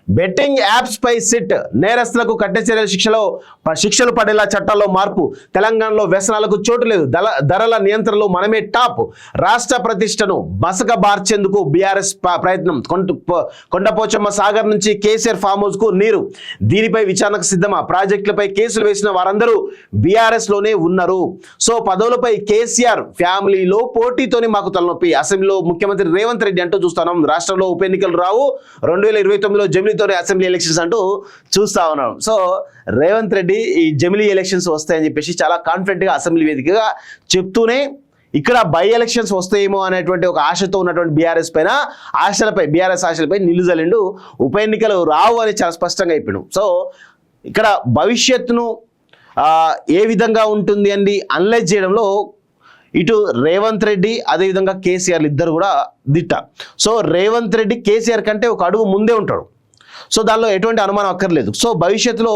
Betting apps పై SIT నేరస్తులకు కఠిన చర్యల శిక్షలు పడేలా చట్టాల్లో మార్పు. తెలంగాణలో వ్యసనాలకు చోటు లేదు. ధరల నియంత్రణలో మనమే టాప్. రాష్ట్ర ప్రతిష్టను బసక బార్చేందుకు బీఆర్ఎస్ ప్రయత్నం. కొండపోచమ్మ సాగర్ నుంచి కేసీఆర్ ఫామ్ హౌస్ కు నీరు. దీనిపై విచారణకు సిద్ధమా? ప్రాజెక్టులపై కేసులు వేసిన వారందరూ బీఆర్ఎస్ లోనే ఉన్నారు. సో పదవులపై కేసీఆర్ ఫ్యామిలీలో పోటీతోనే మాకు తలనొప్పి. అసెంబ్లీలో ముఖ్యమంత్రి రేవంత్ రెడ్డి అంటూ చూస్తున్నాం. రాష్ట్రంలో ఉప ఎన్నికలు రావు, 2029లో జమిలీతో అసెంబ్లీ ఎలక్షన్స్ అంటూ చూస్తా ఉన్నాం. సో రేవంత్ రెడ్డి ఈ జమిలీ ఎలక్షన్స్ వస్తాయని చెప్పేసి చాలా కాన్ఫిడెంట్ గా అసెంబ్లీ వేదికగా చెప్తూనే ఇక్కడ బై ఎలక్షన్స్ వస్తాయేమో అనేటువంటి ఒక ఆశతో ఉన్నటువంటి బీఆర్ఎస్ ఆశలపై నిలుజలిండు. ఉప ఎన్నికలు రావు అని చాలా స్పష్టంగా చెప్పాడు. సో ఇక్కడ భవిష్యత్తును ఏ విధంగా ఉంటుంది అని అనలైజ్ చేయడంలో ఇటు రేవంత్ రెడ్డి అదేవిధంగా కేసీఆర్ ఇద్దరు కూడా దిట్ట. సో రేవంత్ రెడ్డి కేసీఆర్ కంటే ఒక అడుగు ముందే ఉంటాడు. సో దానిలో ఎటువంటి అనుమానం అక్కర్లేదు. సో భవిష్యత్తులో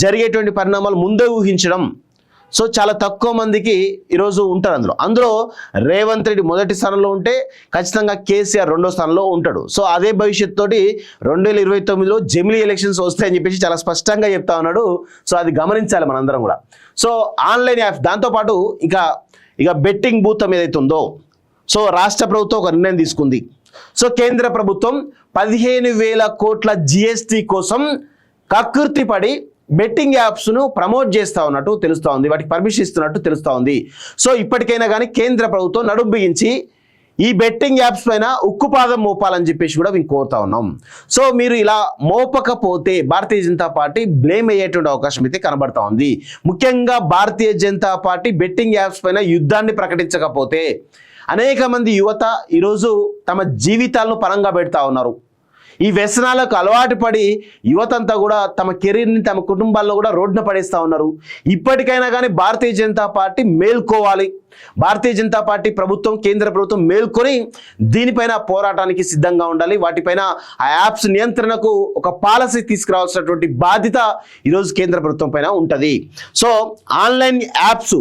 జరిగేటువంటి పరిణామాలు ముందే ఊహించడం సో చాలా తక్కువ మందికి ఈరోజు ఉంటారు. అందులో రేవంత్ రెడ్డి మొదటి స్థానంలో ఉంటే ఖచ్చితంగా కేసీఆర్ రెండో స్థానంలో ఉంటాడు. సో అదే భవిష్యత్తు తోటి 2029లో జమిలీ ఎలక్షన్స్ వస్తాయని చెప్పేసి చాలా స్పష్టంగా చెప్తా ఉన్నాడు. సో అది గమనించాలి మనందరం కూడా. సో ఆన్లైన్ యాప్స్ దాంతోపాటు ఇక బెట్టింగ్ భూతం ఏదైతే ఉందో సో రాష్ట్ర ప్రభుత్వం ఒక నిర్ణయం తీసుకుంది. సో కేంద్ర ప్రభుత్వం 15,000 కోట్ల జిఎస్టీ కోసం కకృతి పడి బెట్టింగ్ యాప్స్ను ప్రమోట్ చేస్తూ ఉన్నట్టు తెలుస్తూ ఉంది, వాటికి పర్మిషన్ ఇస్తున్నట్టు తెలుస్తూ ఉంది. సో ఇప్పటికైనా కానీ కేంద్ర ప్రభుత్వం నడుం బిగించి ఈ బెట్టింగ్ యాప్స్ పైన ఉక్కుపాదం మోపాలని చెప్పేసి కూడా మేము కోరుతా ఉన్నాం. సో మీరు ఇలా మోపకపోతే భారతీయ జనతా పార్టీ బ్లేమ్ అయ్యేటువంటి అవకాశం అయితే కనబడతా ఉంది. ముఖ్యంగా Bharatiya Janata party betting apps పైన యుద్ధాన్ని ప్రకటించకపోతే అనేక మంది యువత ఈరోజు తమ జీవితాలను పరంగా పెడతా ఉన్నారు. ఈ వ్యసనాలకు అలవాటు పడి యువతంతా కూడా తమ కెరీర్ని తమ కుటుంబాల్లో కూడా రోడ్డున పడేస్తూ ఉన్నారు. ఇప్పటికైనా కానీ భారతీయ జనతా పార్టీ మేల్కోవాలి. భారతీయ జనతా పార్టీ ప్రభుత్వం, కేంద్ర ప్రభుత్వం మేల్కొని దీనిపైన పోరాటానికి సిద్ధంగా ఉండాలి. వాటిపైన ఆ యాప్స్ నియంత్రణకు ఒక పాలసీ తీసుకురావాల్సినటువంటి బాధ్యత ఈరోజు కేంద్ర ప్రభుత్వం పైన ఉంటుంది. So online apps,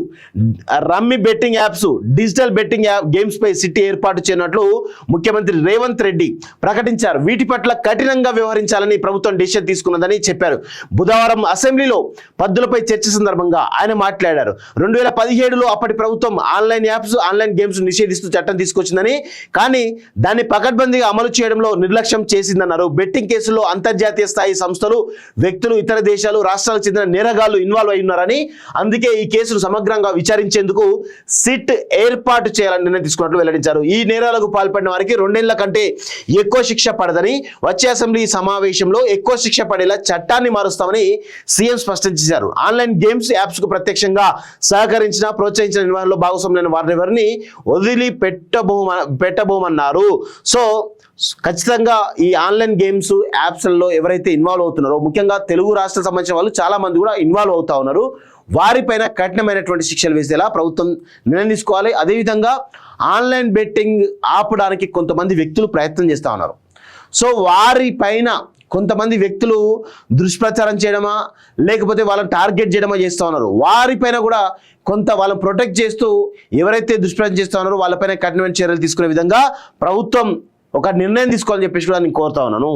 rummy betting apps, digital betting games పై సిటీ ఏర్పాటు చేయనట్లు ముఖ్యమంత్రి రేవంత్ రెడ్డి ప్రకటించారు. వీటి పట్ల కఠినంగా వ్యవహరించాలని ప్రభుత్వం డిసిషన్ తీసుకున్నదని చెప్పారు. బుధవారం అసెంబ్లీలో పద్దులపై చర్చ సందర్భంగా ఆయన మాట్లాడారు. 2017లో అప్పటి ప్రభుత్వం ఆన్లైన్ యాప్స్, ఆన్లైన్ గేమ్స్ నిషేధిస్తూ చట్టం తీసుకొచ్చిందని, కానీ దాన్ని పకడ్బందీగా అమలు చేయడంలో నిర్లక్ష్యం చేసిందన్నారు. బెట్టింగ్ కేసుల్లో అంతర్జాతీయ స్థాయి సంస్థలు, వ్యక్తులు, ఇతర దేశాలు, రాష్ట్రాలకు చెందిన నేరగాళ్లు ఇన్వాల్వ్ అయి ఉన్నారని, అందుకే ఈ కేసును సమగ్రంగా విచారించేందుకు సిట్ ఏర్పాటు చేయాలని నిర్ణయం తీసుకున్నట్లు వెల్లడించారు. ఈ నేరాలకు పాల్పడిన వారికి 2 ఏళ్ల కంటే ఎక్కువ శిక్ష పడదని, వచ్చే అసెంబ్లీ సమావేశంలో ఎక్కువ శిక్ష పడేలా చట్టాన్ని మారుస్తామని సీఎం స్పష్టం చేశారు. ఆన్లైన్ గేమ్స్ యాప్స్ కు ప్రత్యక్షంగా సహకరించిన, ప్రోత్సహించిన నిర్వహణలో భాగస్వామ్యులైన వారెవరిని వదిలి పెట్టబోమన్నారు. సో ఖచ్చితంగా ఈ ఆన్లైన్ గేమ్స్ యాప్స్లలో ఎవరైతే ఇన్వాల్వ్ అవుతున్నారో, ముఖ్యంగా తెలుగు రాష్ట్రాలకు సంబంధించిన వాళ్ళు చాలా మంది కూడా ఇన్వాల్వ్ అవుతా ఉన్నారు. వారిపైన కఠినమైనటువంటి శిక్షలు వేసేలా ప్రభుత్వం నిర్ణయం తీసుకోవాలి. అదేవిధంగా ఆన్లైన్ బెట్టింగ్ ఆపడానికి కొంతమంది వ్యక్తులు ప్రయత్నం చేస్తూ ఉన్నారు. సో వారిపైన కొంతమంది వ్యక్తులు దుష్ప్రచారం చేయడమా లేకపోతే వాళ్ళని టార్గెట్ చేయడమా చేస్తూ ఉన్నారు. వారిపైన కూడా కొంత వాళ్ళని ప్రొటెక్ట్ చేస్తూ ఎవరైతే దుష్ప్రచారం చేస్తూ ఉన్నారో వాళ్ళపైన కఠినమైన చర్యలు తీసుకునే విధంగా ప్రభుత్వం ఒక నిర్ణయం తీసుకోవాలని చెప్పేసి కూడా నేను కోరుతా ఉన్నాను.